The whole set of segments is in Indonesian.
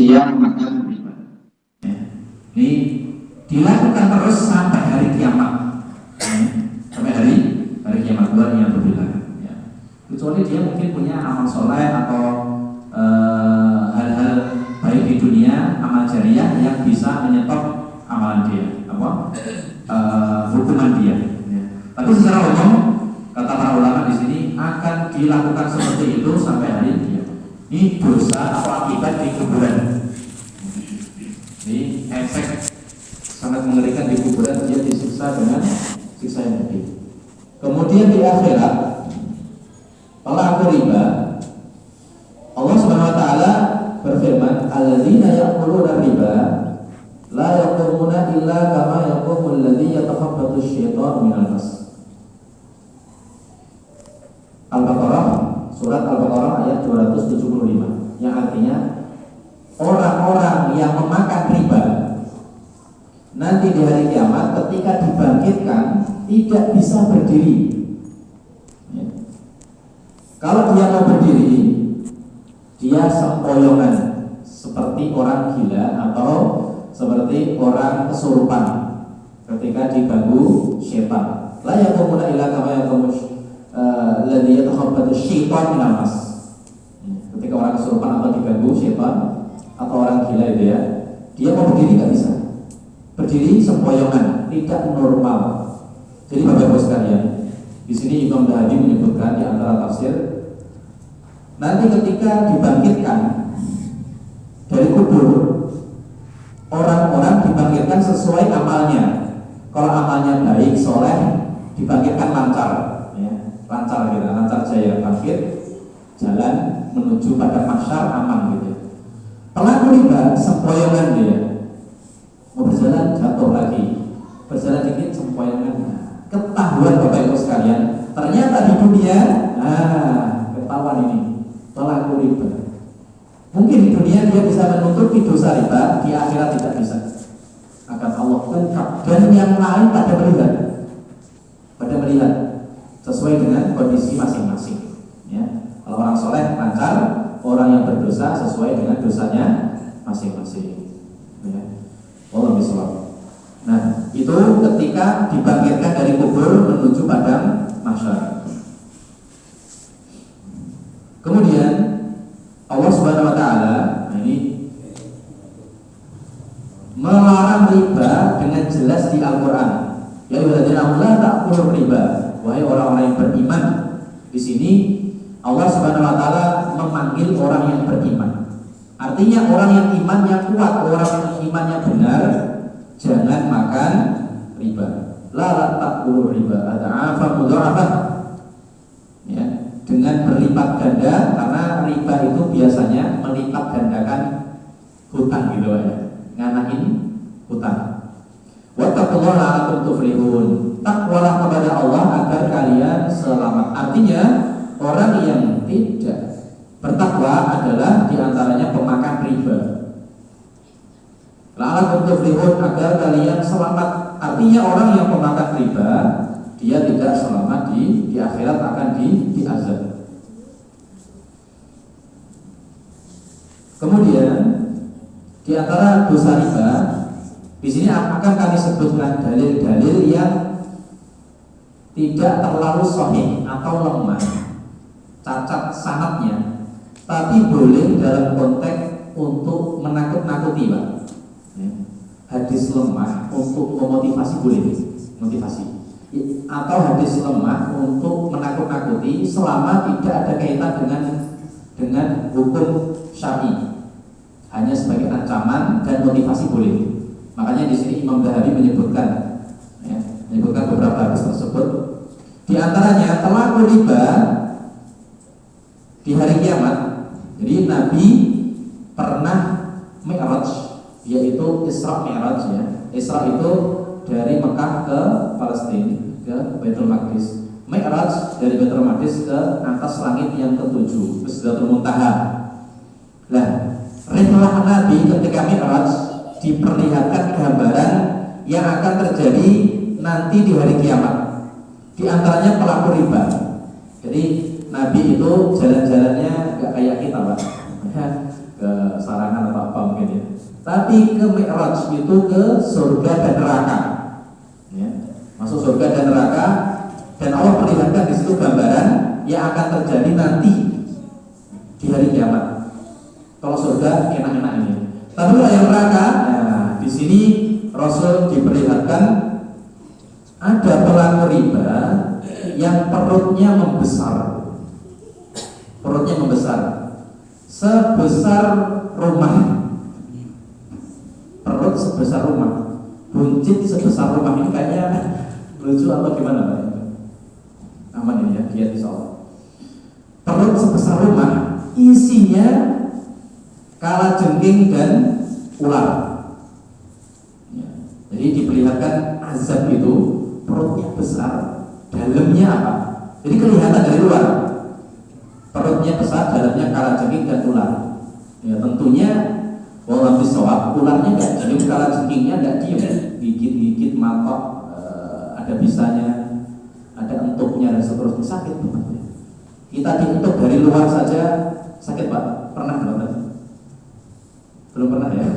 yang makan riba. Ini dilakukan terus sampai hari kiamat, sampai hari kiamat Tuhan yang berbilang. Kecuali dia mungkin punya amal soleh atau hal-hal baik di dunia, amal jariah yang bisa menyetop amalan dia, hukuman dia. Tapi secara umum kata para ulama di sini akan dilakukan seperti itu sampai hari kiamat. Ini dosa atau akibat di kuburan. Ini efek sangat mengerikan di kuburan, dia disiksa dengan siksa yang pedih. Kemudian di akhirat pelaku riba, Allah Subhanahu wa taala berfirman, "Alladzina ya'kuluna riba la yaqumuna illa kama yaqumul ladzi yatakhabbathu asy-syaitanu minal mas." Al-Baqarah, surat Al-Baqarah ayat 275, yang artinya orang-orang yang memakan riba nanti di hari kiamat ketika dibangkitkan tidak bisa berdiri. Kalau dia mau berdiri, dia sempoyongan seperti orang gila atau seperti orang kesurupan ketika diganggu setan. La yakumuna illa kama yakumus ladzi yatakhabbathu syaitan minal mas. Ketika orang kesurupan atau diganggu setan atau orang gila itu ya, dia mau berdiri nggak bisa. Berdiri sempoyongan, tidak normal. Jadi Bapak Ibu sekalian, di sini Imam Dhahabi menyebutkan di antara tafsir, nanti ketika dibangkitkan dari kubur, orang-orang dibangkitkan sesuai amalnya. Kalau amalnya baik, soleh, dibangkitkan lancar, ya, lancar gitu, lancar jaya, bangkit, jalan menuju pada mahsyar aman gitu. Pelaku riba sempoyongan dia, mau berjalan jatuh lagi, berjalan dikit sempoyongan. Ketahuan Bapak Ibu sekalian, ternyata di dunia, ketahuan ini pelaku riba. Mungkin di dunia dia bisa menutupi dosa riba, di akhirat tidak bisa. Akan Allah ungkap dan yang lain pada melihat sesuai dengan kondisi masing-masing. Ya. Kalau orang soleh lancar, orang yang berdosa sesuai dengan dosanya masing-masing. Ya. Allah bismillah. Nah, itu ketika dibangkitkan dari kubur menuju padang mahsyar. Kemudian Allah Subhanahu wa taala ini melarang riba dengan jelas di Al-Qur'an. Ya ayyuhalladzina amanu la ta'kulu riba. Wahai orang-orang yang beriman. Di sini Allah Subhanahu wa taala memanggil orang yang beriman. Artinya orang yang imannya kuat, orang yang imannya benar, jangan makan riba. La ta'kulu riba, ad'afa mudha'afah. Ya, dengan berlipat ganda, karena riba itu biasanya melipat gandakan hutang gitu ya. Nganakin hutang. Wattaqullaha la'allakum tuflihun. Takwalah kepada Allah agar kalian selamat. Artinya orang yang tidak bertakwa adalah diantaranya pemakan riba. La'allakum tuflihun, agar kalian selamat. Artinya orang yang pemakan riba, dia tidak selamat di akhirat, akan diazab. Kemudian di antara dosa riba, di sini akan kami sebutkan dalil-dalil yang tidak terlalu sahih atau lemah, cacat sanadnya, tapi boleh dalam konteks untuk menakut-nakuti, Pak. Hadis lemah untuk memotivasi boleh, motivasi. Atau hadis lemah untuk menakut-nakuti selama tidak ada kaitan dengan hukum syar'i, hanya sebagai ancaman dan motivasi boleh. Makanya di sini Imam Dhahabi menyebutkan beberapa hadis tersebut. Di antaranya pelaku riba di hari kiamat. Jadi Nabi pernah Mi'raj, yaitu Isra Mi'raj ya. Isra itu dari Mekah ke Palestina, ke Baitul Maqdis. Mi'raj dari Baitul Maqdis ke atas langit yang ke-7, ke Sidratul Muntaha. Nah, rihlah Nabi ketika Mi'raj diperlihatkan gambaran yang akan terjadi nanti di hari kiamat. Di antaranya pelaku riba. Jadi Nabi itu jalan-jalannya gak kayak kita, Pak. Ke sarangan atau apa ini. Tapi ke Mi'raj itu ke surga dan neraka. Ya. Masuk surga dan neraka, dan Allah perlihatkan di situ gambaran yang akan terjadi nanti di hari kiamat. Kalau surga enak-enak ini. Tapi kalau yang neraka, nah, di sini Rasul diperlihatkan ada pelaku riba yang perutnya membesar. Perutnya membesar sebesar rumah. Perut sebesar rumah. Buncit sebesar rumah, ini kayaknya lucu atau gimana Pak? Aman ini ya, lihat insyaallah. Perut sebesar rumah, isinya kalajengking dan ular. Ya. Jadi diperlihatkan azab itu perutnya besar, dalamnya apa? Jadi kelihatan dari luar. Perutnya besar, dalamnya kalajengking dan ular. Ya tentunya walau bisawab, ularnya nggak diem, kalajengkingnya nggak diem, gigit-gigit matok, ada bisanya, ada entuknya dan seterusnya, sakit banget. Kita dientuk dari luar saja sakit Pak. Pernah nggak? Belum pernah ya.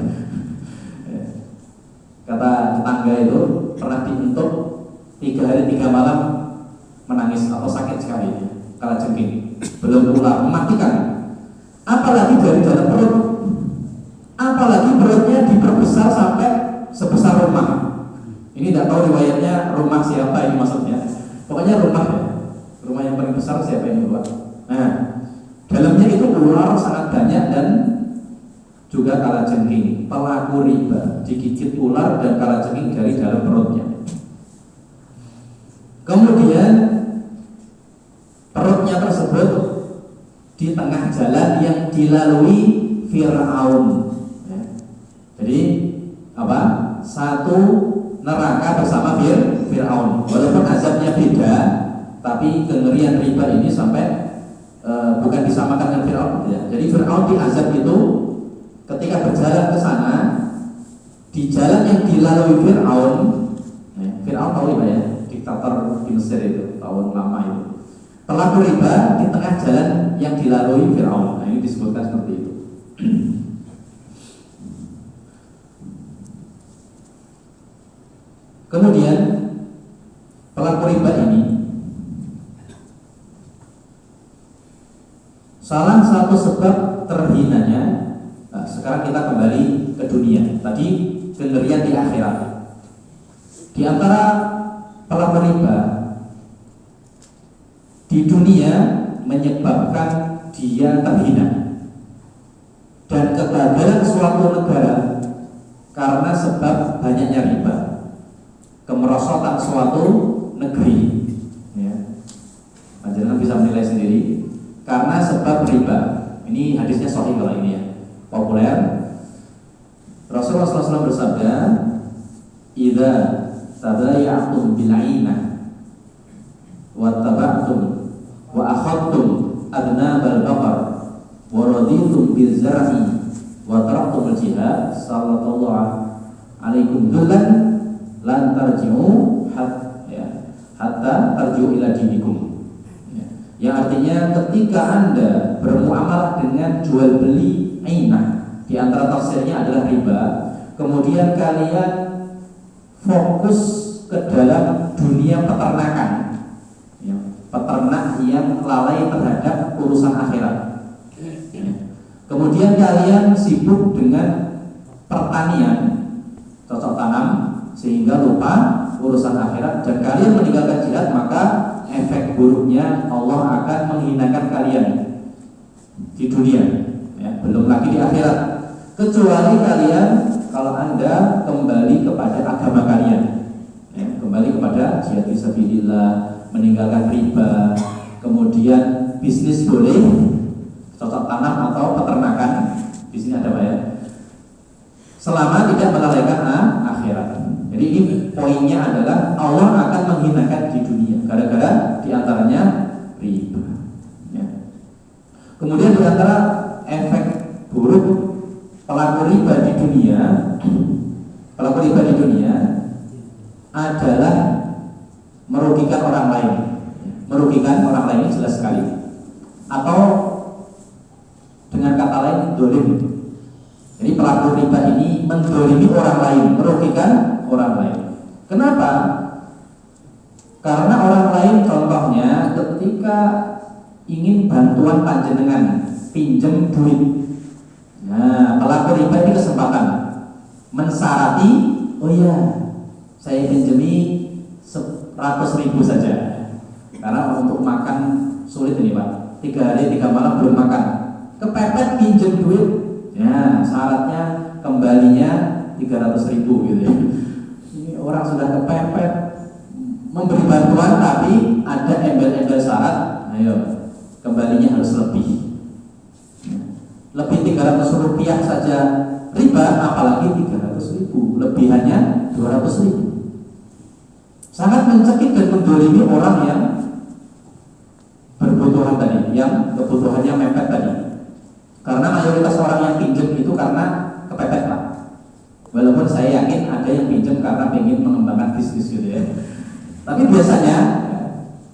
Kata tetangga itu pernah dientuk 3 hari 3 malam menangis atau sakit sekali, kalajengking. Belum ular, mematikan. Apalagi dari dalam perut. Apalagi perutnya diperbesar sampai sebesar rumah. Ini tidak tahu riwayatnya rumah siapa ini maksudnya. Pokoknya rumah ya. Rumah yang paling besar siapa ini buat. Nah, dalamnya itu ular sangat banyak dan juga kalajengking. Pelaku riba digigit ular dan kalajengking dari dalam perutnya. Kemudian perutnya tersebut di tengah jalan yang dilalui Fir'aun. Jadi apa? Satu neraka bersama Fir'aun. Walaupun azabnya beda, tapi kengerian riba ini sampai bukan disamakan dengan Fir'aun ya. Jadi Fir'aun diazab itu ketika berjalan ke sana, di jalan yang dilalui Fir'aun. Fir'aun tahu ya, diktator di Mesir itu tahun lama itu. Pelaku riba di tengah jalan yang dilalui Fir'aun. Nah, ini disebutkan seperti itu. Kemudian pelaku riba ini salah satu sebab terhinanya. Nah, sekarang kita kembali ke dunia. Tadi kengerian di akhirat. Di antara pelaku riba di dunia menyebabkan dia terhina, dan kegagalan suatu negara karena sebab banyaknya riba, kemerosotan suatu negeri ya. Panjenengan bisa menilai sendiri karena sebab riba. Ini hadisnya sahih kalau ini ya, populer. Rasulullah SAW bersabda, "Idza tabayatum bil 'ainah wa taba'tum wa akhadtum adnabal baqar wa raditum bil zar'i wa taraktum al jihad sallallahu alaikum dullan lan tarji'u hatta tarji'u ila dinikum." Yang artinya ketika Anda bermuamalah dengan jual beli ainah, di antara tafsirnya adalah riba, kemudian kalian fokus ke dalam dunia peternakan ya, peternak yang lalai terhadap urusan akhirat ya. Kemudian kalian sibuk dengan pertanian, cocok tanam, sehingga lupa urusan akhirat, dan kalian meninggalkan jihad, maka efek buruknya Allah akan menghinakan kalian di dunia ya, belum lagi di akhirat, kecuali kalian kalau Anda kembali kepada agama kalian ya, kembali kepada jihad fisabilillah, meninggalkan riba, kemudian bisnis boleh, cocok tanam atau peternakan di sini ada Pak ya, selama tidak melalaikan akhirat. Jadi ini poinnya adalah Allah akan menghinakan di dunia gara-gara diantaranya riba ya. Kemudian diantara efek buruk pelaku riba di dunia adalah merugikan orang lain. Merugikan orang lain jelas sekali. Atau dengan kata lain dolim. Jadi pelaku riba ini mendolimi orang lain, merugikan orang lain. Kenapa? Karena orang lain contohnya ketika ingin bantuan panjenengan pinjem duit. Nah, pelaku riba ini kesempatan mensyaratih, oh iya, saya pinjemi 100.000 saja. Karena untuk makan sulit ini Pak, 3 hari 3 malam belum makan. Kepepet pinjem duit, ya syaratnya kembalinya 300.000 gitu ya. Ini orang sudah kepepet memberi bantuan tapi ada embel-embel syarat, ayo kembalinya harus lebih 300 rupiah saja riba, apalagi 300.000, lebihannya 200.000. Sangat mencekik dan mendolimi orang yang berkebutuhan tadi, yang kebutuhannya mepet tadi. Karena mayoritas orang yang pinjam itu karena kepepet Pak. Walaupun saya yakin ada yang pinjam karena ingin mengembangkan bisnis gitu ya. Tapi biasanya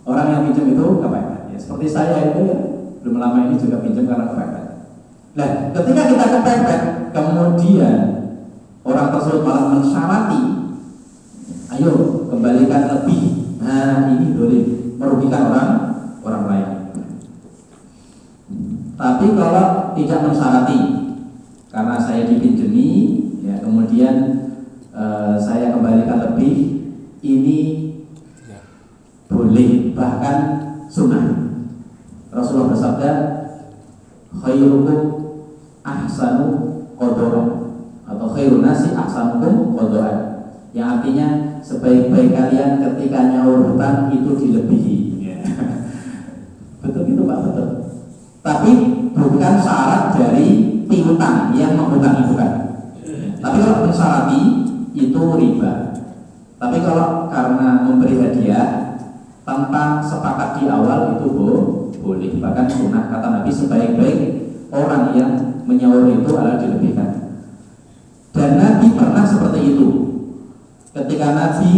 orang yang pinjam itu kepepet. Ya, seperti saya itu ya, belum lama ini juga pinjam karena kepepet. Nah, ketika kita kepepet, kemudian orang tersebut malah mensyarati, ayo kembalikan lebih. Nah, ini boleh merugikan orang lain. Tapi kalau tidak mensyarati, karena saya dipinjemi, ya kemudian saya kembalikan lebih, ini boleh, bahkan sunnah. Rasulullah bersabda, khairukum ahsanu qada'an, atau khairun nasi ahsanukum qada'an, yang artinya sebaik-baik kalian ketika nyaur hutang itu dilebihi. Ya. Betul itu Pak, betul. Tapi bukan syarat dari piutang yang menghutangi, bukan. Tapi kalau mensyarati itu riba. Tapi kalau karena memberi hadiah tanpa sepakat di awal itu boleh, bahkan sunnah. Kata Nabi, sebaik-baik orang yang menyaur itu adalah dilebihkan. Dan Nabi pernah seperti itu. Ketika Nabi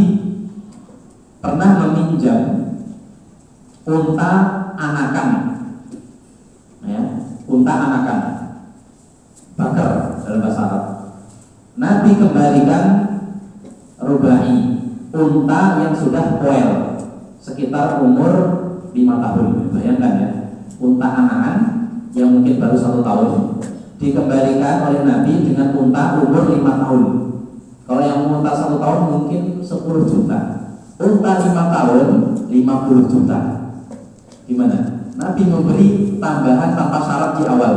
pernah meminjam unta anakan, ya, unta anakan, bakar dalam bahasa Arab. Nabi kembalikan rubai, unta yang sudah poel, sekitar umur 5 tahun. Bayangkan ya, unta anakan yang mungkin baru 1 tahun dikembalikan oleh Nabi dengan unta umur 5 tahun. Kalau yang unta 1 tahun mungkin 10 juta, unta 5 tahun 50 juta. Gimana? Nabi memberi tambahan tanpa syarat di awal.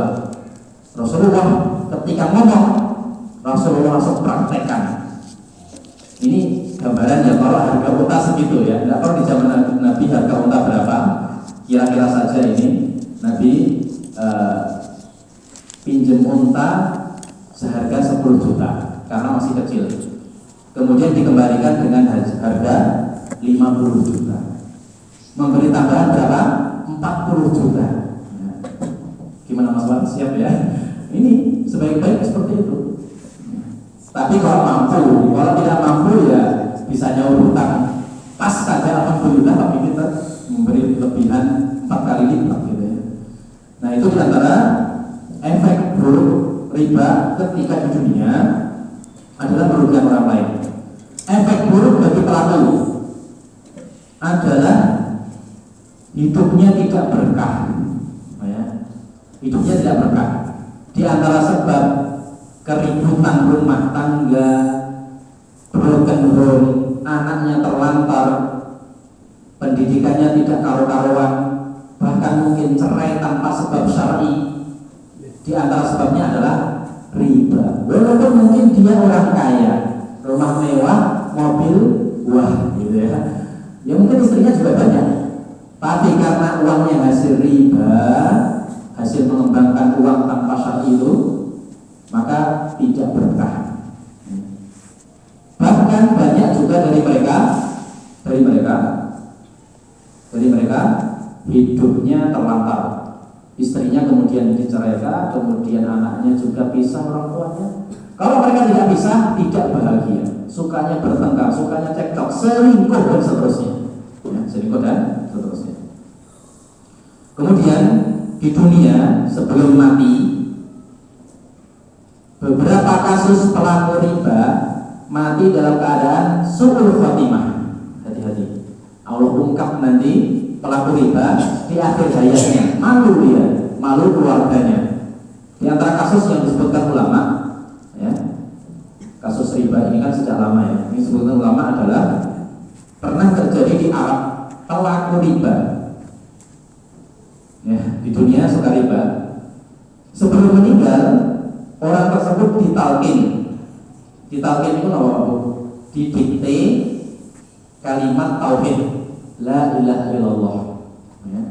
Rasulullah ketika ngomong, Rasulullah langsung praktekkan. Ini gambaran ya, kalau harga unta segitu ya. Tidak tahu di zaman Nabi harga unta berapa. Kira-kira saja ini Nabi pinjam unta seharga 10 juta karena masih kecil. Kemudian dikembalikan dengan harga 50 juta. Memberi tambahan berapa? 40 juta. Gimana Mas Wan? Siap ya? Ini sebaik-baik seperti itu. Tapi kalau mampu, kalau tidak mampu ya bisa nyaur hutang. Pas saja alhamdulillah, tapi kita memberi lebihan 4 kali lipat gitu ya. Nah, itu diantara efek buruk riba ketika di dunia adalah merugikan orang lain. Efek buruk bagi pelaku adalah hidupnya tidak berkah, ya. Hidupnya tidak berkah. Di antara sebab keributan rumah tangga, broken home, anaknya terlantar, pendidikannya tidak karu-karuan, bahkan mungkin cerai tanpa sebab syar'i. Di antara sebabnya adalah riba. Walaupun mungkin dia orang kaya, rumah mewah, mobil wah gitu ya. Ya mungkin istrinya juga banyak. Tapi karena uangnya hasil riba, hasil mengembangkan uang tanpa syar'i itu, maka tidak berkah. Bahkan banyak juga dari mereka hidupnya terlantar. Istrinya kemudian diceraikan, kemudian anaknya juga pisah orang tuanya. Kalau mereka tidak pisah, tidak bahagia, sukanya bertengkar, sukanya cekcok, selingkuh dan seterusnya. Ya, selingkuh dan seterusnya. Kemudian di dunia sebelum mati, beberapa kasus pelaku riba mati dalam keadaan su'ul khotimah. Hati-hati. Allah ungkap nanti pelaku riba di akhir hayatnya, malu dia, malu keluarganya. Di antara kasus yang disebutkan ulama, ya, kasus riba ini kan sejak lama ya. Ini disebutkan ulama adalah pernah terjadi di Arab pelaku riba. Ya, di dunia suka riba. Sebelum meninggal, orang tersebut ditalkin. Ditalkin itu apa? Didikte kalimat tauhid, la ilaha illallah. Ya.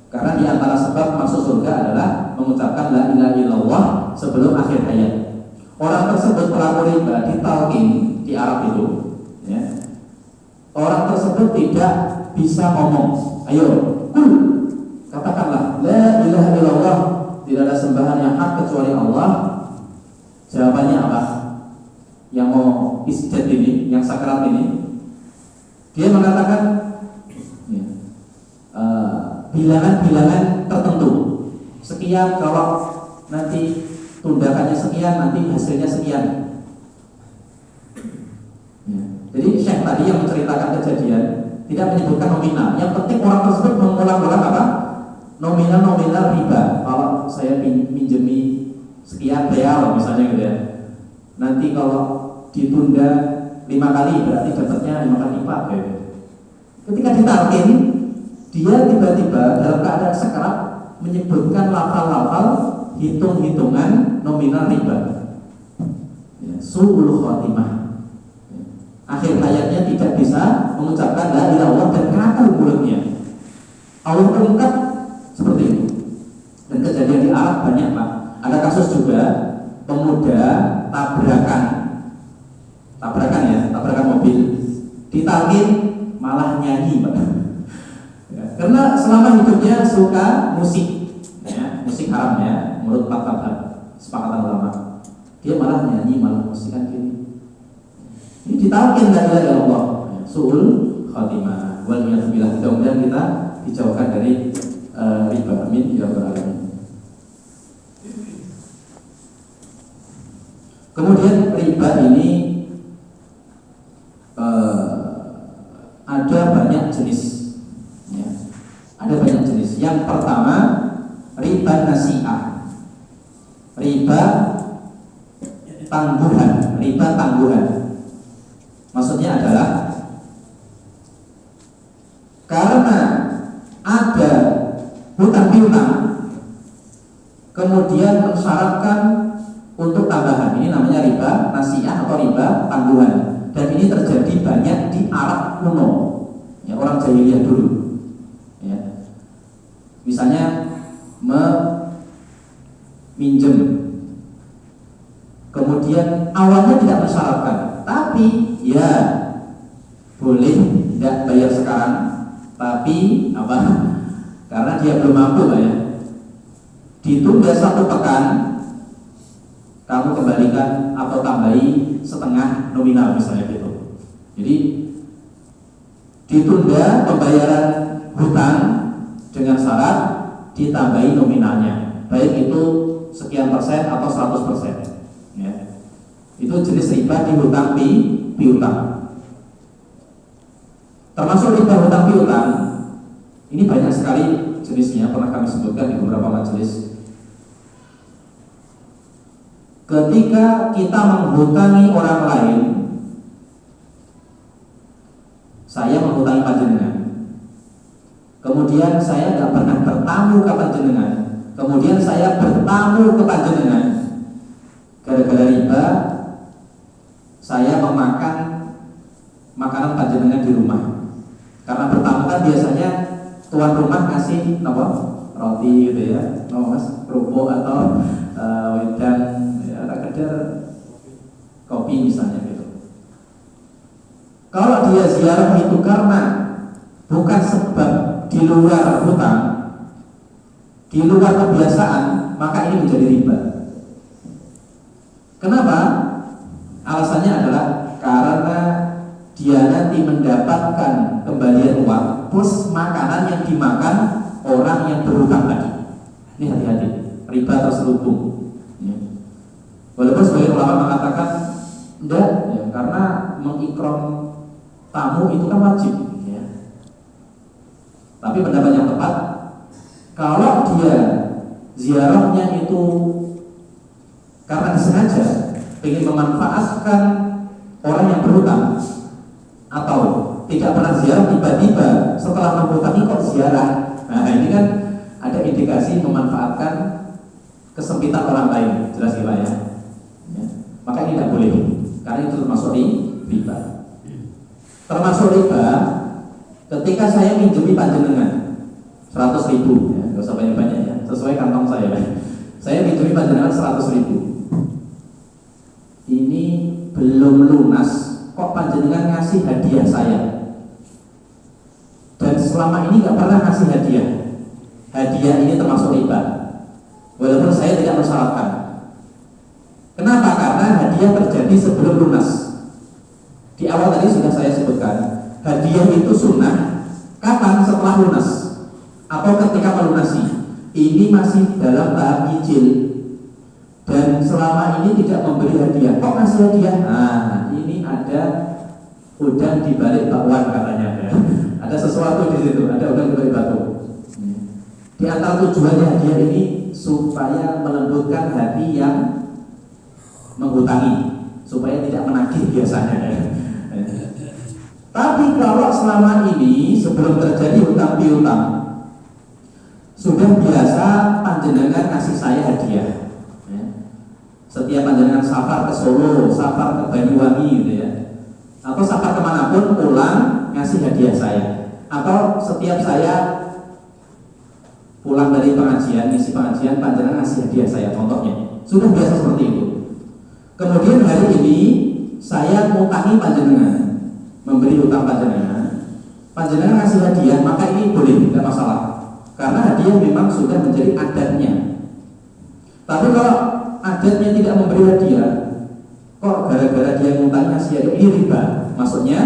Karena di antara sebab masuk surga adalah mengucapkan la ilaha illallah sebelum akhir hayat. Orang tersebut pelaku riba ditalkin di Arab itu, ya. Orang tersebut tidak bisa ngomong. Ayo, katakanlah la ilaha illallah, tidak ada sembahan yang hak kecuali Allah. Jawabannya apa? Yang mau isjad ini, yang sakral ini, dia mengatakan ya, bilangan-bilangan tertentu. Sekian kalau nanti tundakannya sekian, nanti hasilnya sekian. Ya. Jadi Syekh tadi yang menceritakan kejadian tidak menyebutkan nominal. Yang penting orang tersebut mengulang-ulang apa? Nominal-nominal riba. Kalau saya minjemi sekian real misalnya gitu ya. Nanti kalau ditunda 5 kali berarti dapatnya 5 kali lipat gitu. Ketika ditalkin, dia tiba-tiba dalam keadaan sekarat menyebutkan lafal-lafal hitung-hitungan nominal riba. Ya, su'ul khotimah. Ya. Akhir hayatnya tidak bisa mengucapkan la ilaha illallah dan kaku mulutnya. Allah ungkap seperti itu. Dan kejadian di Arab banyak Pak. Ada kasus juga pemuda tabrakan mobil, ditalkin malah nyanyi Pak. Ya, karena selama hidupnya suka musik, ya, musik haram ya, menurut sepakatan ulama. Dia malah nyanyi, malah musik kan gini. Ini ditalkin la ilaha illallah, ya, su'ul khatimah. Wal billah, mudah-mudahan kita dijauhkan dari riba. Amin ya rabbal alamin. Kemudian riba ini ada banyak jenis, ya. Ada banyak jenis. Yang pertama riba nasi'ah, riba tangguhan. Maksudnya adalah karena ada hutang piutang, kemudian mensyaratkan untuk tambahan. Ini namanya riba nasi'ah atau riba tangguhan. Dan ini terjadi banyak di Arab kuno, ya, orang jahiliyah dulu. Ya. Misalnya meminjem, kemudian awalnya tidak mensyaratkan, tapi ya boleh tidak bayar sekarang, tapi apa? Karena dia belum mampu ya, ditunda 1 pekan, kamu kembalikan atau tambahi setengah nominal misalnya gitu. Jadi ditunda pembayaran hutang dengan syarat ditambahi nominalnya, baik itu sekian persen atau 100%. Ya. Itu jenis riba di hutang piutang. Termasuk riba hutang piutang ini banyak sekali jenisnya, pernah kami sebutkan di beberapa majelis. Ketika kita menghutangi orang lain, saya menghutangi panjenengan, kemudian saya tidak pernah bertamu ke panjenengan, kemudian saya bertamu ke panjenengan, gara-gara riba saya memakan makanan panjenengan di rumah. Karena bertamu kan biasanya tuan rumah ngasih apa? Roti gitu ya, mas, kerupuk atau wedang, kopi misalnya gitu. Kalau dia ziarah itu karena bukan sebab di luar hutang, di luar kebiasaan, maka ini menjadi riba. Kenapa? Alasannya adalah karena dia nanti mendapatkan kembalian uang plus makanan yang dimakan orang yang berhutang tadi. Ini hati-hati, riba terselubung. Walaupun mengikram tamu itu kan wajib, ya. Tapi pendapat yang tepat, kalau dia ziarahnya itu karena disengaja ingin memanfaatkan orang yang berhutang, atau tidak pernah ziarah, tiba-tiba setelah menghutangi kok ziarah, nah ini kan ada indikasi memanfaatkan kesempitan orang lain, jelas ya Pak ya. Maka ini tidak boleh, karena itu termasuk riba. Termasuk riba ketika saya minjemi panjenengan 100.000, ya, nggak usah banyak-banyak ya, sesuai kantong saya. Saya minjemi panjenengan 100.000. Ini belum lunas, kok panjenengan ngasih hadiah saya? Dan selama ini nggak pernah ngasih hadiah. Hadiah ini termasuk riba, walaupun saya tidak mensyaratkan. Kenapa? Karena hadiah terjadi sebelum lunas. Di awal tadi sudah saya sebutkan, hadiah itu sunnah kapan? Setelah lunas atau ketika melunasi. Ini masih dalam tahap ijil, dan selama ini tidak memberi hadiah. Kok ngasih hadiah? Nah, ini ada udang di balik bakwan katanya. Ada sesuatu di situ, ada udang di balik batu. Di antara tujuannya hadiah ini supaya melembutkan hati yang menghutangi, supaya tidak menagih biasanya. Tapi kalau selama ini sebelum terjadi hutang piutang sudah biasa panjenengan kasih saya hadiah, setiap panjenengan safar ke Solo, safar ke Banyuwangi gitu ya, atau safar kemanapun pulang ngasih hadiah saya, atau setiap saya pulang dari pengajian, ngisi pengajian, panjenengan ngasih hadiah saya, contohnya sudah biasa seperti itu. Kemudian hari ini saya ngutangi panjenengan, memberi hutang panjenengan ngasih hadiah, maka ini boleh, tidak masalah, karena hadiah memang sudah menjadi adatnya. Tapi kalau adatnya tidak memberi hadiah, kok gara-gara dia ngutangi ngasih hadiah, ini riba. Maksudnya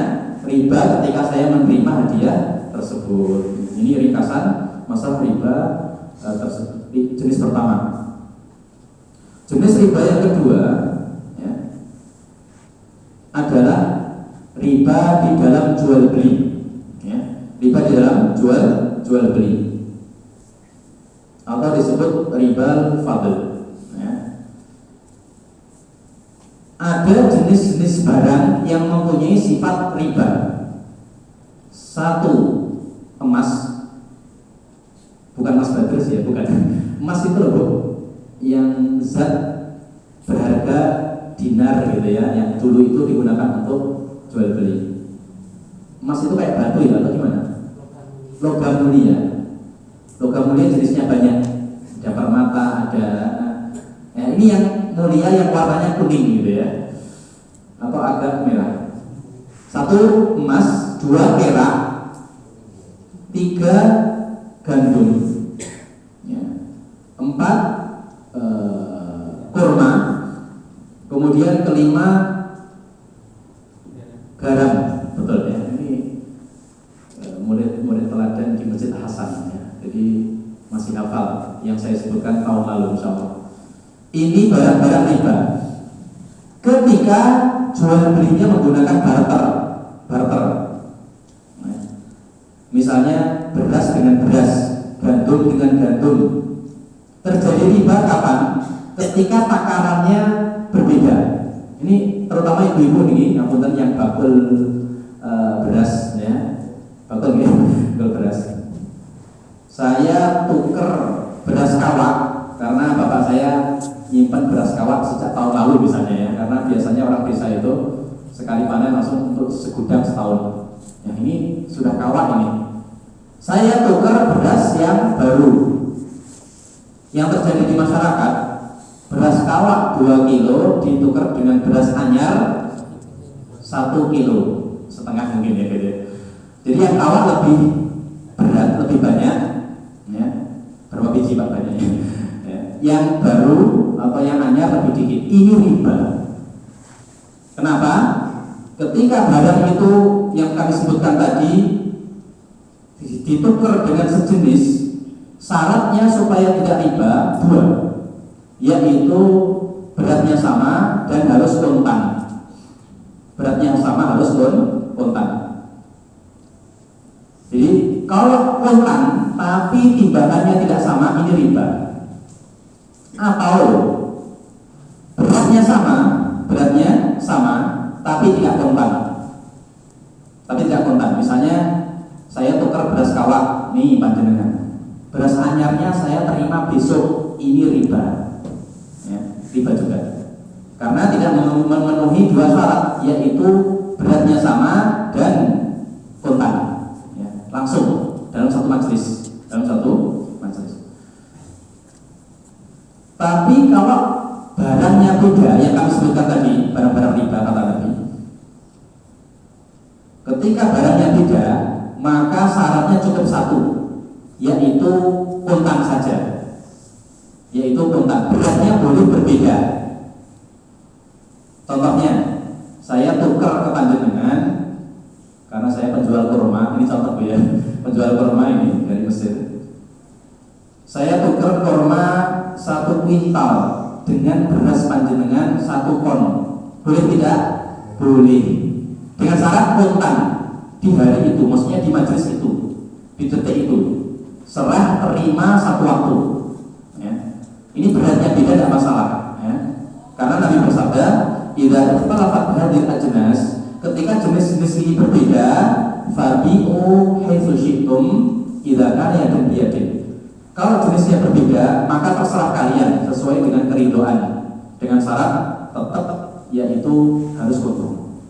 riba ketika saya menerima hadiah tersebut. Ini ringkasan masalah riba tersebut. Jenis pertama. Jenis riba yang kedua adalah riba di dalam jual beli, ya. Riba di dalam jual beli, atau disebut riba fadl, ya. Ada jenis-jenis barang yang mempunyai sifat riba. Satu, emas, bukan emas bagus ya, bukan. Emas itu loh Bu, yang zat berharga dinar gitu ya, yang dulu itu digunakan untuk jual beli. Emas itu kayak batu ya, atau gimana? Logam mulia. Logam mulia jenisnya banyak. Ada permata, ada ini yang mulia yang warnanya kuning gitu ya, atau agak merah. Satu emas, dua perak, tiga gandum, ya. Empat kurma. Kemudian kelima garam, betul ya. Ini murid-murid teladan di Masjid Hasan ya. Jadi masih hafal yang saya sebutkan tahun lalu insyaallah. Ini barang-barang riba. Ketika jual belinya menggunakan barter. Nah, misalnya beras dengan beras, gandum dengan gandum. Terjadi riba kapan? Ketika takarannya berbeda. Ini terutama ibu-ibu nih, yang bakul beras ya, bakul ya, bakul beras. Saya tuker beras kawak karena bapak saya nyimpan beras kawak sejak tahun lalu misalnya ya, karena biasanya orang desa itu sekali panen langsung untuk segudang setahun. Yang ini sudah kawak ini. Saya tuker beras yang baru. Yang terjadi di masyarakat, beras kawak 2 kilo ditukar dengan beras anyar 1,5 kilo mungkin ya gitu. Jadi yang kawak lebih berat, lebih banyak ya. Berapa biji Pak banyaknya ya. Yang baru atau yang anyar lebih dikit. Ini riba. Kenapa? Ketika barang itu yang kami sebutkan tadi ditukar dengan sejenis, syaratnya supaya tidak riba dua, yaitu beratnya sama dan harus kontan. Beratnya sama harus kontan. Jadi kalau kontan tapi timbangannya tidak sama, ini riba. Atau beratnya sama tapi tidak kontan. Misalnya saya tukar beras kawak nih panjenengan, beras anyarnya saya terima besok, ini riba. Ya, riba juga. Karena tidak memenuhi dua syarat, yaitu beratnya sama dan kontan. Ya, langsung dalam satu majelis. Tapi kalau barangnya beda, yang kami sebutkan tadi, barang-barang riba kata Nabi, ketika barangnya beda, maka syaratnya cukup satu, yaitu kontan saja. Beratnya boleh berbeda. Contohnya, saya tukar ke panjenengan karena saya penjual kurma, ini contoh ya, penjual kurma ini dari Mesir. Saya tukar kurma 1 kuintal dengan beras panjenengan 1 ton. Boleh tidak? Boleh. Dengan syarat kontan di hari itu, maksudnya di majelis itu, di detik itu, serah terima satu waktu. Ya. Ini beratnya beda, tidak masalah. Ya. Karena Nabi bersabda, "Idza ikhtalafat hadhil ajnas", ketika jenis-jenis ini berbeda, fabi'u haitsu syi'tum idza kana yadan biyadin. Kalau jenisnya berbeda, maka terserah kalian sesuai dengan keridhaan, dengan syarat tetap yaitu harus kontan.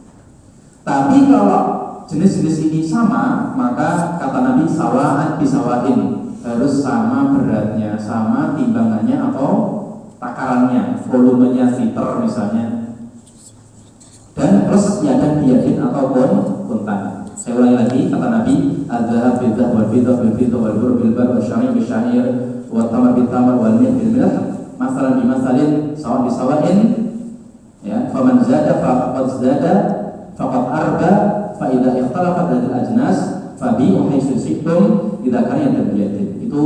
Tapi kalau jenis-jenis ini sama, maka kata Nabi sawa'an bisawain, harus sama beratnya, sama timbangannya atau takarannya, volumenya liter misalnya, dan plus yadan biyadin atau kontan. Saya ulangi lagi, kata Nabi, adzhab bil dzahab wal fiddah bil fiddah wal burr bil burr wal sya'ir bil sya'ir wat tamar bil tamar wal milh bil milh masalan bi masalin sawan bi sawain. Ya, faman zada faqad zada faqad arba fa idza ikhtalafat hadhihi ajnas fabi'u haitsu syi'tum idza kana yadan biyadin. Itu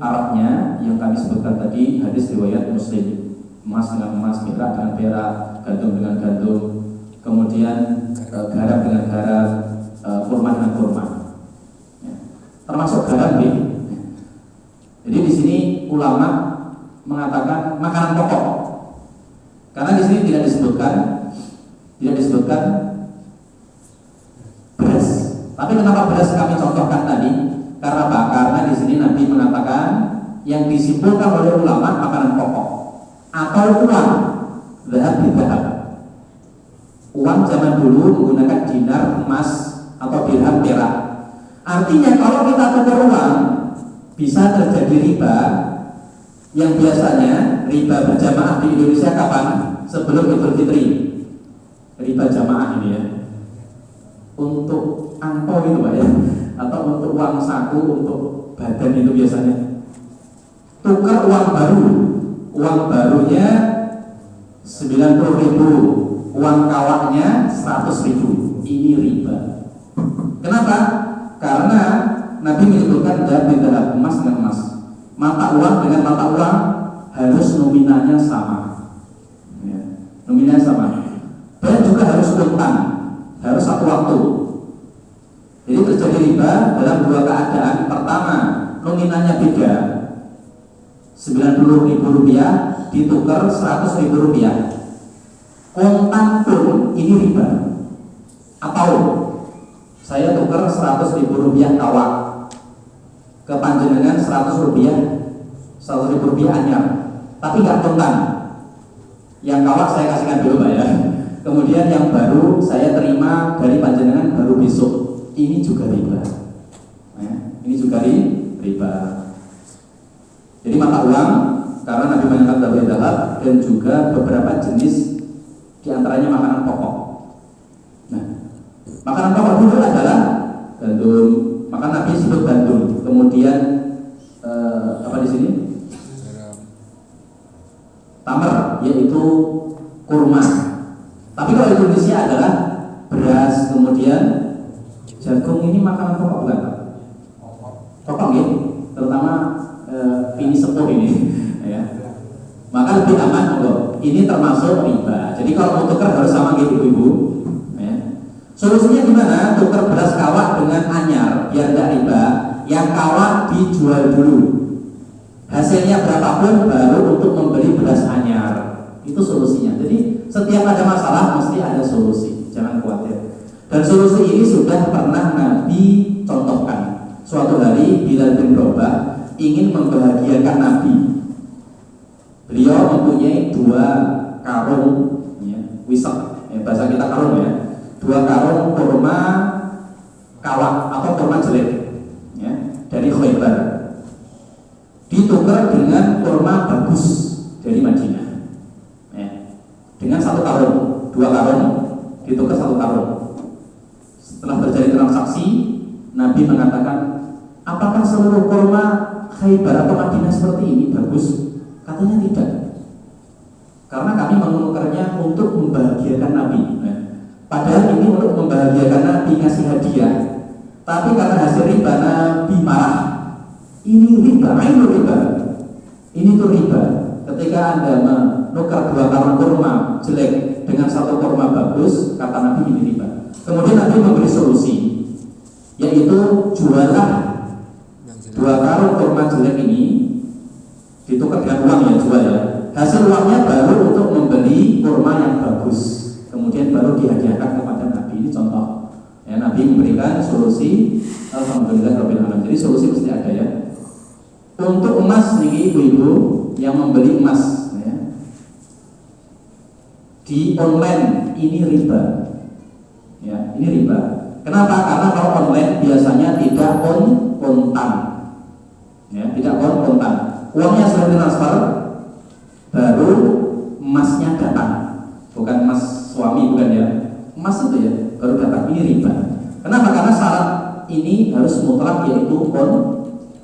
Arabnya yang kami sebutkan tadi, hadis riwayat Muslim. Emas dengan emas, perak dengan perak, gandum dengan gandum, kemudian garam dengan garam, kurma dengan kurma. Ya. Termasuk garam ya. Jadi di sini ulama mengatakan makanan pokok. Karena di sini tidak disebutkan beras. Tapi kenapa beras kami contohkan tadi? Karena apa? Karena di sini Nabi mengatakan yang disimpulkan oleh ulama makanan pokok atau uang, zahab bidhahab. Uang zaman dulu menggunakan dinar, emas atau dirham, perak. Artinya kalau kita tukar uang bisa terjadi riba, yang biasanya riba berjamaah di Indonesia kapan? Sebelum Idul Fitri. Riba jamaah ini ya, untuk angpau itu Pak ya, atau untuk uang saku, untuk badan itu biasanya. Tukar uang baru, uang barunya 90.000, uang kawaknya 100.000, ini riba. Kenapa? Karena Nabi menyebutkan dahab, emas dengan emas, mata uang dengan mata uang harus nominalnya sama, ya, nominalnya sama, dan juga harus kontan, harus satu waktu. Jadi terjadi riba dalam dua keadaan. Pertama, nominalnya beda, 90.000 rupiah ditukar 100.000 rupiah, kontan pun ini riba. Atau saya tukar 100.000 rupiah kawak ke panjenengan 100.000 rupiah anyar, tapi nggak kontan. Yang kawak saya kasihkan dulu Pak ya. Kemudian yang baru saya terima dari panjenengan baru besok. Ini juga riba. Ya, ini juga riba. Jadi mata uang, karena Nabi mengatakan dahab dan juga beberapa jenis diantaranya makanan pokok. Nah, makanan pokok dulu adalah gandum, maka Nabi sebut gandum. Kemudian apa di sini? Tamar, yaitu kurma. Tapi kalau Indonesia adalah beras, kemudian jagung. Ini makanan pokok bukan? Pokok ya, terutama ini sepuh ini. Ya. Maka lebih aman loh. Ini termasuk riba. Jadi kalau mau tukar harus sama gitu ibu. Ya. Solusinya gimana? Tukar beras kawak dengan anyar biar tidak riba. Yang kawak dijual dulu. Hasilnya berapapun baru untuk membeli beras anyar. Itu solusinya. Jadi setiap ada masalah mesti ada solusi. Jangan khawatir. Dan solusi ini sudah pernah Nabi contohkan. Suatu hari Bilal bin Rabah ingin membahagiakan Nabi. Beliau mempunyai 2 karung ya, wisak, ya, bahasa kita karung ya, 2 karung kurma kawak atau kurma jelek ya, dari Khaybar, ditukar dengan kurma bagus dari Madinah ya, dengan 1 karung, 2 karung ditukar 1 karung. Setelah terjadi transaksi, Nabi mengatakan, apakah seluruh kurma Khaybar atau Madinah seperti ini bagus? Katanya tidak. Karena kami menukarnya untuk membahagiakan Nabi. Nah, padahal ini untuk membahagiakan Nabi, ngasih hadiah. Tapi karena hasil riba Nabi marah. Ini riba, ini riba. Ini tuh riba. Ketika Anda menukar 2 karung kurma jelek dengan 1 kurma bagus, kata Nabi ini riba. Kemudian Nabi memberi solusi, yaitu jualah 2 karung kurma jelek ini ditukar dengan uang ya, jual ya. Hasil uangnya baru untuk membeli kurma yang bagus. Kemudian baru dihadiahkan kepada Nabi. Ini contoh. Ya, Nabi memberikan solusi. Alhamdulillah Rabbil Alamin. Jadi solusi mesti ada ya. Untuk emas nih ibu-ibu yang membeli emas ya, di online ini riba. Ya, ini riba. Kenapa? Karena kalau online biasanya tidak kontan. Ya, tidak kontan. Uangnya sudah ditransfer, baru emasnya datang, bukan emas suami, bukan ya, emas itu ya, baru datang. Ini riba. Kenapa? Karena syarat ini harus mutlak, yaitu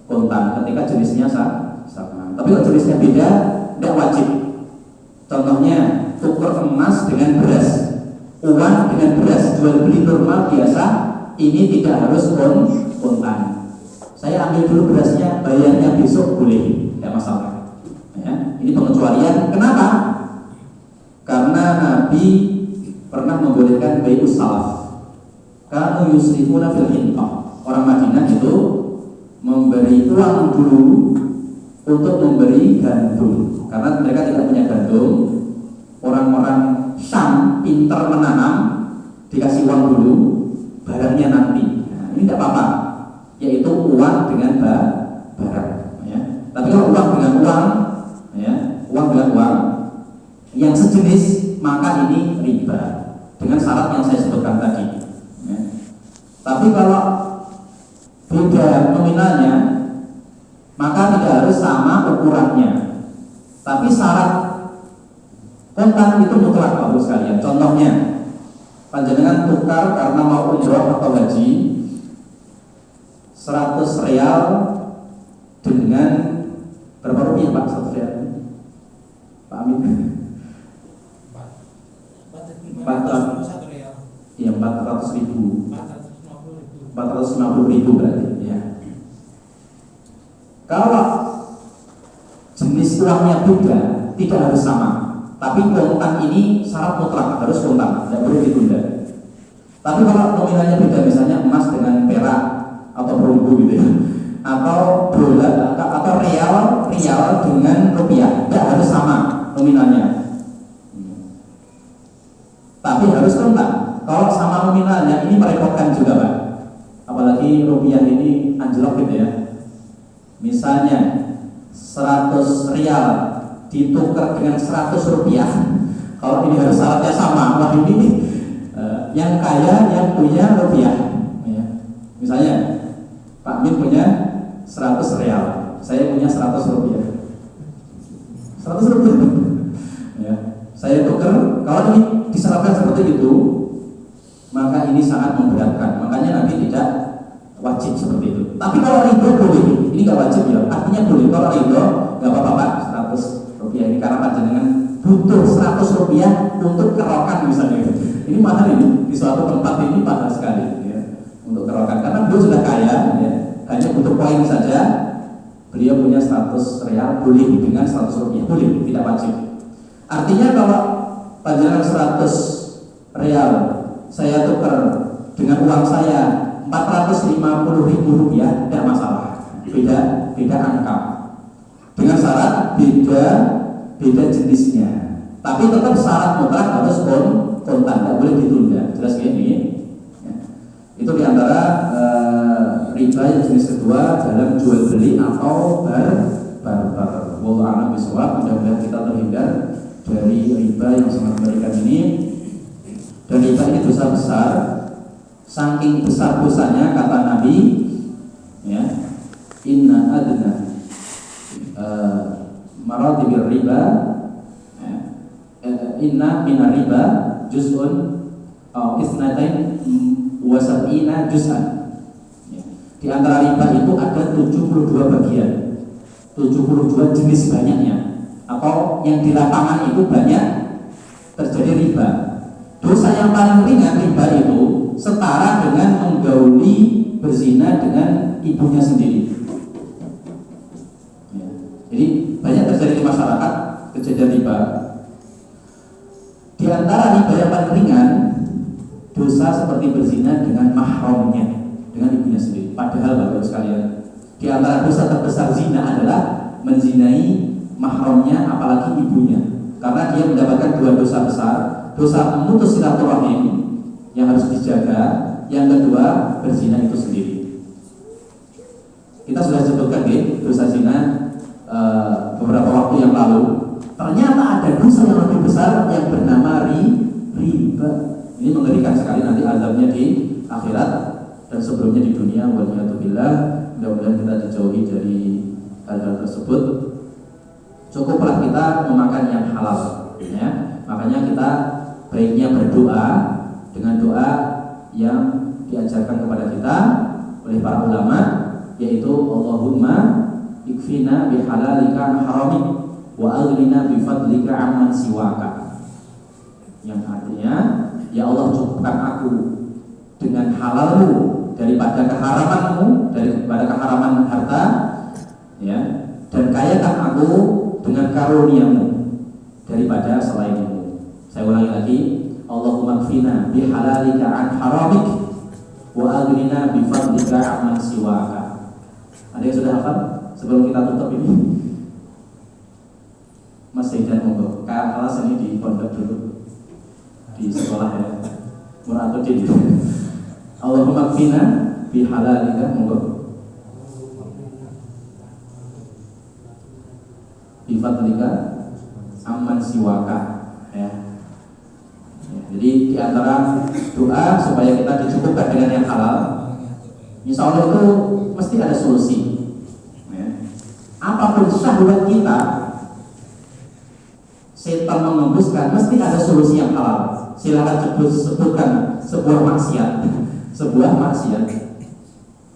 kontan. Ketika jenisnya sama. Tapi kalau jenisnya beda, tidak wajib. Contohnya tukar emas dengan beras, uang dengan beras, jual beli normal biasa, ini tidak harus kontan. Saya ambil dulu berasnya, bayarnya besok boleh. Tidak masalah ya. Ini pengecualian. Kenapa? Karena Nabi pernah membolehkan bai'us salaf. Kanu yusrifuna fil hinqah. Orang Madinah itu memberi uang dulu untuk memberi gandum, karena mereka tidak punya gandum. Orang-orang Syam pintar menanam, dikasih uang dulu, barangnya nanti. Nah, ini tidak apa-apa, yaitu uang dengan barang. Tapi kalau uang dengan uang, ya, uang dengan uang yang sejenis, maka ini riba dengan syarat yang saya sebutkan tadi. Ya. Tapi kalau beda nominalnya, maka tidak harus sama ukurannya. Tapi syarat kontan itu mutlak bagus sekalian. Contohnya, panjenengan tukar karena mau umroh atau haji 100 real dengan berapa rupiah Pak 100 real? Pak Amin? 400 ribu. 450 ribu berarti ya. Kalau jenis uangnya beda, tidak harus sama. Tapi kontan ini syarat mutlak, harus kontan, tidak boleh ditunda. Tapi kalau nominalnya beda, misalnya emas dengan perak atau perunggu gitu ya, atau dolar atau real dengan rupiah, tidak harus sama nominalnya. Tapi harus kontan. Kalau sama nominalnya ini merepotkan juga Pak. Apalagi rupiah ini anjlok gitu ya. Misalnya 100 real ditukar dengan 100 rupiah. Kalau ini harus syaratnya sama, wah ini yang kaya yang punya rupiah ya. Misalnya Pak Min punya 100 real, saya punya 100 rupiah. 100 rupiah ya. Saya tukar, kalau ini disyaratkan seperti itu, maka ini sangat memberatkan. Makanya Nabi tidak wajib seperti itu. Tapi kalau ridho boleh, ini nggak wajib ya. Artinya boleh. Kalau ridho nggak apa-apa Pak, 100 rupiah ini karena panjenengan butuh 100 rupiah untuk kerokan misalnya. Ini mahal ini, di suatu tempat ini mahal sekali ya, untuk kerokan. Karena beliau sudah kaya ya, hanya butuh koin saja. Beliau punya 100 real, boleh dengan 100 rupiah, boleh, tidak wajib. Artinya kalau panjenengan 100 real saya tukar uang saya 450.000 rupiah, tidak masalah. Beda angka. Dengan syarat beda jenisnya. Tapi tetap syarat mutlak harus kontan, tidak boleh ditunda. Jelas gini. Ya. Itu diantara riba yang jenis kedua dalam jual beli atau barter. Wallahu a'lam bishawab. Mudah-mudahan kita terhindar dari riba yang sangat mengerikan ini. Dan riba ini dosa besar. Saking besar dosanya kata Nabi, ya, inna adna maratibir riba, ya, inna minar riba juz'un isnatain wa sab'ina juz'an. Ya. Di antara riba itu ada 72 bagian, 72 jenis banyaknya, atau yang di lapangan itu banyak terjadi riba. Dosa yang paling ringan riba itu setara dengan menggauli berzina dengan ibunya sendiri. Ya. Jadi banyak terjadi di masyarakat kejadian riba. Di antara riba yang paling ringan, dosa seperti berzina dengan mahramnya, dengan ibunya sendiri. Padahal Bapak sekalian, di antara dosa terbesar zina adalah menzinai mahramnya, apalagi ibunya. Karena dia mendapatkan dua dosa besar, dosa memutus silaturahim yang harus dijaga, yang kedua berzina itu sendiri. Kita sudah sebutkan dosa zina beberapa waktu yang lalu. Ternyata ada dosa yang lebih besar yang bernama riba. Ini mengerikan sekali, nanti azabnya di akhirat dan sebelumnya di dunia. Waliyatubillah. Mudah-mudahan kita dijauhi dari hal-hal tersebut. Cukuplah kita memakan yang halal, ya. Makanya kita baiknya berdoa dengan doa yang diajarkan kepada kita oleh para ulama, yaitu Allahumma ikfina bihalalika an haramik wa aghnina bifadlika amman siwaka. Yang artinya, ya Allah, cukupkan aku dengan halalmu daripada keharamanmu, daripada keharaman harta, ya, dan kayakan aku dengan karuniamu daripada selainmu. Saya ulangi lagi, Allahumma kfina bihalalika an haramik wa aghnina bifadlika amman siwaka. Ada yang sudah hafal? Sebelum kita tutup ini, Mas Zaidan monggo. Kelas ini di pondok dulu, di sekolah ya, Muratudin. Allahumma kfina bihalalika, monggo, bifadlika amman siwaka, ya. Jadi di antara doa supaya kita dicukupkan dengan yang halal, insya Allah itu mesti ada solusi. Ya. Apapun syahwat kita, setan mengembuskan, mesti ada solusi yang halal. Silakan sebutkan sebuah maksiat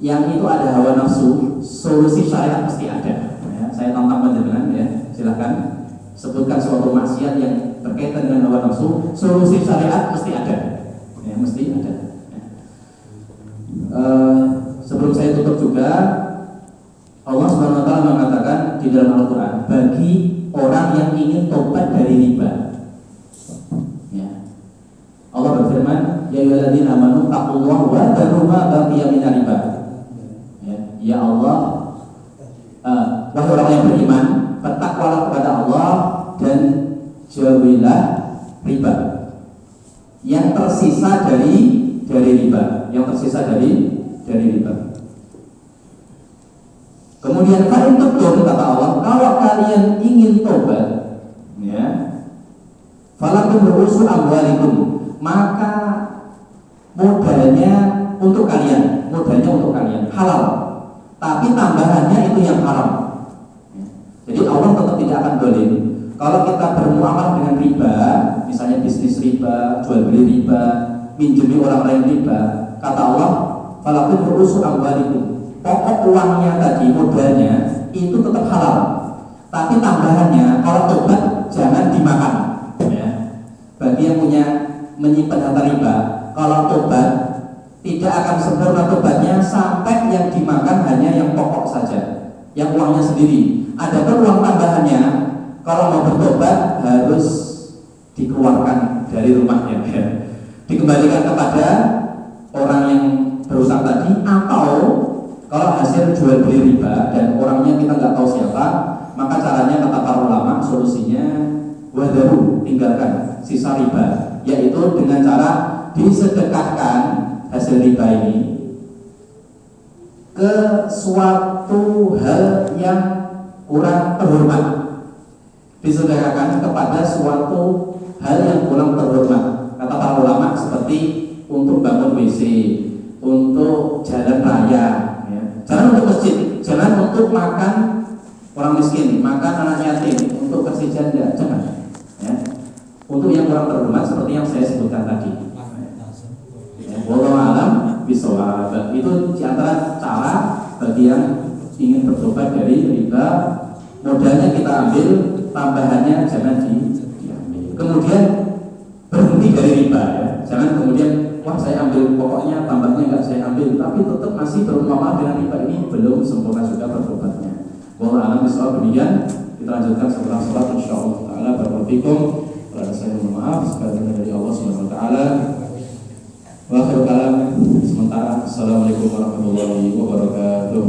yang itu ada hawa nafsu, solusi syariat mesti ada. Ya. Saya tantang panjenengan, ya. Silakan sebutkan suatu maksiat yang berkaitan dengan hawa nafsu, solusi syariat mesti ada, ya, mesti ada. Ya. Sebelum saya tutup juga, Allah Subhanahu Wa Taala mengatakan di dalam Al-Quran, bagi orang yang ingin tobat dari riba, ya. Allah berfirman, ya ayyuhalladzina amanu taqullaha wa dharu ma baqiya minar riba. Ya Allah, wahai orang yang beriman, bertakwalah kepada Allah dan jauhilah riba yang tersisa dari riba, riba. Kemudian fa'in tubtum, kata Allah, kalau kalian ingin tobat, ya, falakum ru'usu amwalikum, maka modalnya untuk kalian halal, tapi tambahannya itu yang haram. Jadi Allah tetap tidak akan boleh kalau kita bermuamalah dengan riba, misalnya bisnis riba, jual beli riba, minjemi orang lain riba. Kata Allah, falakum ru'usu amwalikum, pokok uangnya tadi, modalnya itu tetap halal, tapi tambahannya kalau tobat jangan dimakan, ya. Bagi yang punya menyimpan harta riba, kalau tobat tidak akan sempurna tobatnya sampai yang dimakan hanya yang pokok saja, yang uangnya sendiri. Adapun uang tambahannya, kalau mau bertobat harus dikeluarkan dari rumahnya, ya. Dikembalikan kepada orang orang yang berutang tadi, atau kalau hasil jual beli riba dan orangnya kita nggak tahu siapa, maka caranya kata para ulama solusinya wadaru, tinggalkan sisa riba, yaitu dengan cara disedekahkan hasil riba ini ke suatu hal yang kurang terhormat, disedekahkan kepada suatu hal yang kurang terhormat. Kata para ulama seperti untuk bangun WC, untuk jalan raya, ya. Jangan untuk masjid, jangan untuk makan orang miskin, makan anak yatim, untuk kasih janda, jangan. Ya. Untuk yang kurang terhormat seperti yang saya sebutkan tadi. Ya. Wallahu a'lam bishawab. Itu diantara cara bagi yang ingin bertobat dari riba. Modalnya kita ambil, tambahannya jangan diambil. Kemudian berhenti dari riba, ya. Jangan kemudian wah saya ambil pokoknya, tambahnya nggak saya ambil, tapi tetap masih bermuamalah dengan riba, ini belum sempurna juga bertobatnya. Wallahu a'lam bishawab. Demikian kita lanjutkan setelah sholat insyaallah taala. Barakallahu fikum. Kalau saya mohon maaf, sekali dari Allah Subhanahu wa taala. Wa akhiru kalam sementara. Assalamualaikum warahmatullahi wabarakatuh.